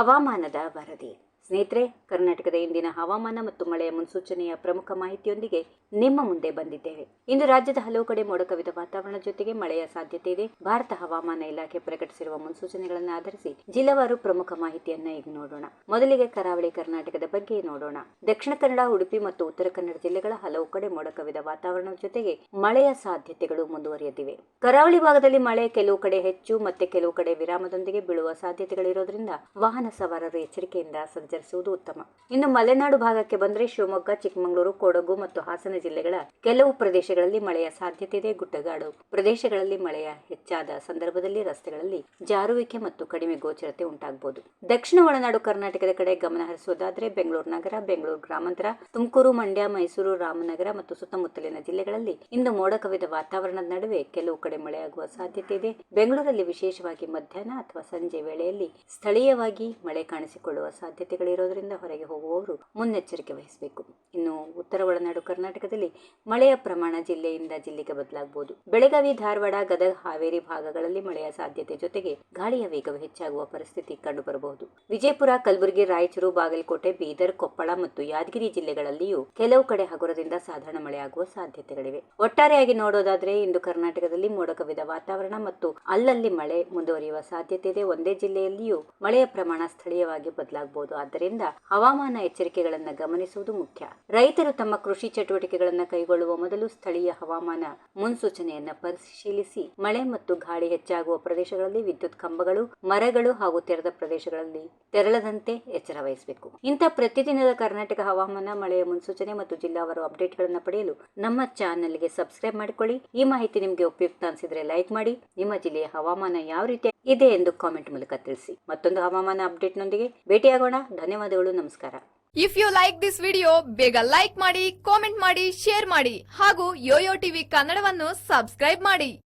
ಹವಾಮಾನದ ವರದಿ. ಸ್ನೇಹಿತರೆ, ಕರ್ನಾಟಕದ ಇಂದಿನ ಹವಾಮಾನ ಮತ್ತು ಮಳೆಯ ಮುನ್ಸೂಚನೆಯ ಪ್ರಮುಖ ಮಾಹಿತಿಯೊಂದಿಗೆ ನಿಮ್ಮ ಮುಂದೆ ಬಂದಿದ್ದೇವೆ. ಇಂದು ರಾಜ್ಯದ ಹಲವು ಕಡೆ ಮೋಡ ಕವಿದ ವಾತಾವರಣ ಜೊತೆಗೆ ಮಳೆಯ ಸಾಧ್ಯತೆ ಇದೆ. ಭಾರತ ಹವಾಮಾನ ಇಲಾಖೆ ಪ್ರಕಟಿಸಿರುವ ಮುನ್ಸೂಚನೆಗಳನ್ನು ಆಧರಿಸಿ ಜಿಲ್ಲಾವಾರು ಪ್ರಮುಖ ಮಾಹಿತಿಯನ್ನ ಈಗ ನೋಡೋಣ. ಮೊದಲಿಗೆ ಕರಾವಳಿ ಕರ್ನಾಟಕದ ಬಗ್ಗೆ ನೋಡೋಣ. ದಕ್ಷಿಣ ಕನ್ನಡ, ಉಡುಪಿ ಮತ್ತು ಉತ್ತರ ಕನ್ನಡ ಜಿಲ್ಲೆಗಳ ಹಲವು ಕಡೆ ಮೋಡ ಕವಿದ ವಾತಾವರಣದ ಜೊತೆಗೆ ಮಳೆಯ ಸಾಧ್ಯತೆಗಳು ಮುಂದುವರಿಯುತ್ತಿವೆ. ಕರಾವಳಿ ಭಾಗದಲ್ಲಿ ಮಳೆ ಕೆಲವು ಕಡೆ ಹೆಚ್ಚು ಮತ್ತೆ ಕೆಲವು ಕಡೆ ವಿರಾಮದೊಂದಿಗೆ ಬೀಳುವ ಸಾಧ್ಯತೆಗಳಿರೋದ್ರಿಂದ ವಾಹನ ಸವಾರರು ಎಚ್ಚರಿಕೆಯಿಂದ ಸಂಚರಿಸುವುದು ಉತ್ತಮ. ಇನ್ನು ಮಲೆನಾಡು ಭಾಗಕ್ಕೆ ಬಂದರೆ ಶಿವಮೊಗ್ಗ, ಚಿಕ್ಕಮಗಳೂರು, ಕೊಡಗು ಮತ್ತು ಹಾಸನ ಜಿಲ್ಲೆಗಳ ಕೆಲವು ಪ್ರದೇಶಗಳಲ್ಲಿ ಮಳೆಯ ಸಾಧ್ಯತೆ ಇದೆ. ಗುಡ್ಡಗಾಡು ಪ್ರದೇಶಗಳಲ್ಲಿ ಮಳೆಯ ಹೆಚ್ಚಾದ ಸಂದರ್ಭದಲ್ಲಿ ರಸ್ತೆಗಳಲ್ಲಿ ಜಾರುವಿಕೆ ಮತ್ತು ಕಡಿಮೆ ಗೋಚರತೆ ಉಂಟಾಗಬಹುದು. ದಕ್ಷಿಣ ಒಳನಾಡು ಕರ್ನಾಟಕದ ಕಡೆ ಗಮನ ಹರಿಸುವುದಾದರೆ ಬೆಂಗಳೂರು ನಗರ, ಬೆಂಗಳೂರು ಗ್ರಾಮಾಂತರ, ತುಮಕೂರು, ಮಂಡ್ಯ, ಮೈಸೂರು, ರಾಮನಗರ ಮತ್ತು ಸುತ್ತಮುತ್ತಲಿನ ಜಿಲ್ಲೆಗಳಲ್ಲಿ ಇಂದು ಮೋಡ ಕವಿದ ವಾತಾವರಣದ ನಡುವೆ ಕೆಲವು ಕಡೆ ಮಳೆಯಾಗುವ ಸಾಧ್ಯತೆ ಇದೆ. ಬೆಂಗಳೂರಲ್ಲಿ ವಿಶೇಷವಾಗಿ ಮಧ್ಯಾಹ್ನ ಅಥವಾ ಸಂಜೆ ವೇಳೆಯಲ್ಲಿ ಸ್ಥಳೀಯವಾಗಿ ಮಳೆ ಕಾಣಿಸಿಕೊಳ್ಳುವ ಸಾಧ್ಯತೆಗಳಿರೋದ್ರಿಂದ ಹೊರಗೆ ಹೋಗುವವರು ಮುನ್ನೆಚ್ಚರಿಕೆ ವಹಿಸಬೇಕು. ಇನ್ನು ಉತ್ತರ ಒಳನಾಡು ಕರ್ನಾಟಕದಲ್ಲಿ ಮಳೆಯ ಪ್ರಮಾಣ ಜಿಲ್ಲೆಯಿಂದ ಜಿಲ್ಲೆಗೆ ಬದಲಾಗಬಹುದು. ಬೆಳಗಾವಿ, ಧಾರವಾಡ, ಗದಗ, ಹಾವೇರಿ ಭಾಗಗಳಲ್ಲಿ ಮಳೆಯ ಸಾಧ್ಯತೆ ಜೊತೆಗೆ ಗಾಳಿಯ ವೇಗವು ಹೆಚ್ಚಾಗುವ ಪರಿಸ್ಥಿತಿ ಕಂಡುಬರಬಹುದು. ವಿಜಯಪುರ, ಕಲಬುರಗಿ, ರಾಯಚೂರು, ಬಾಗಲಕೋಟೆ, ಬೀದರ್, ಕೊಪ್ಪಳ ಮತ್ತು ಯಾದಗಿರಿ ಜಿಲ್ಲೆಗಳಲ್ಲಿಯೂ ಕೆಲವು ಕಡೆ ಹಗುರದಿಂದ ಸಾಧಾರಣ ಮಳೆಯಾಗುವ ಸಾಧ್ಯತೆಗಳಿವೆ. ಒಟ್ಟಾರೆಯಾಗಿ ನೋಡೋದಾದ್ರೆ ಇಂದು ಕರ್ನಾಟಕದಲ್ಲಿ ಮೋಡ ಕವಿದ ವಾತಾವರಣ ಮತ್ತು ಅಲ್ಲಲ್ಲಿ ಮಳೆ ಮುಂದುವರಿಯುವ ಸಾಧ್ಯತೆ ಇದೆ. ಒಂದೇ ಜಿಲ್ಲೆಯಲ್ಲಿಯೂ ಮಳೆಯ ಪ್ರಮಾಣ ಸ್ಥಳೀಯವಾಗಿ ಬದಲಾಗಬಹುದು. ಆದ್ದರಿಂದ ಹವಾಮಾನ ಎಚ್ಚರಿಕೆಗಳನ್ನು ಗಮನಿಸುವುದು ಮುಖ್ಯ. ರೈತರು ತಮ್ಮ ಕೃಷಿ ಚಟುವಟಿಕೆಗಳನ್ನು ಕೈಗೊಳ್ಳುವ ಮೊದಲು ಸ್ಥಳೀಯ ಹವಾಮಾನ ಮುನ್ಸೂಚನೆಯನ್ನ ಪರಿಶೀಲಿಸಿ ಮಳೆ ಮತ್ತು ಗಾಳಿ ಹೆಚ್ಚಾಗುವ ಪ್ರದೇಶಗಳಲ್ಲಿ ವಿದ್ಯುತ್ ಕಂಬಗಳು, ಮರಗಳು ಹಾಗೂ ತೆರೆದ ಪ್ರದೇಶಗಳಲ್ಲಿ ತೆರಳದಂತೆ ಎಚ್ಚರ ವಹಿಸಬೇಕು. ಇಂಥ ಪ್ರತಿದಿನದ ಕರ್ನಾಟಕ ಹವಾಮಾನ, ಮಳೆಯ ಮುನ್ಸೂಚನೆ ಮತ್ತು ಜಿಲ್ಲಾವಾರು ಅಪ್ಡೇಟ್ಗಳನ್ನು ಪಡೆಯಲು ನಮ್ಮ ಚಾನೆಲ್ಗೆ ಸಬ್ಸ್ಕ್ರೈಬ್ ಮಾಡಿಕೊಳ್ಳಿ. ಈ ಮಾಹಿತಿ ನಿಮಗೆ ಉಪಯುಕ್ತ ಅನಿಸಿದ್ರೆ ಲೈಕ್ ಮಾಡಿ. ನಿಮ್ಮ ಜಿಲ್ಲೆಯ ಹವಾಮಾನ ಯಾವ ರೀತಿ ಇದೆ ಎಂದು ಕಾಮೆಂಟ್ ಮೂಲಕ ತಿಳಿಸಿ. ಮತ್ತೊಂದು ಹವಾಮಾನ ಅಪ್ಡೇಟ್ನೊಂದಿಗೆ ಭೇಟಿಯಾಗೋಣ. ಧನ್ಯವಾದಗಳು, ನಮಸ್ಕಾರ. If you like this video, ಬೇಗ ಲೈಕ್ ಮಾಡಿ, ಕಾಮೆಂಟ್ ಮಾಡಿ, ಶೇರ್ ಮಾಡಿ ಹಾಗೂ ಯೋಯೋ ಟಿವಿ ಕನ್ನಡವನ್ನು ಸಬ್ಸ್ಕ್ರೈಬ್ ಮಾಡಿ.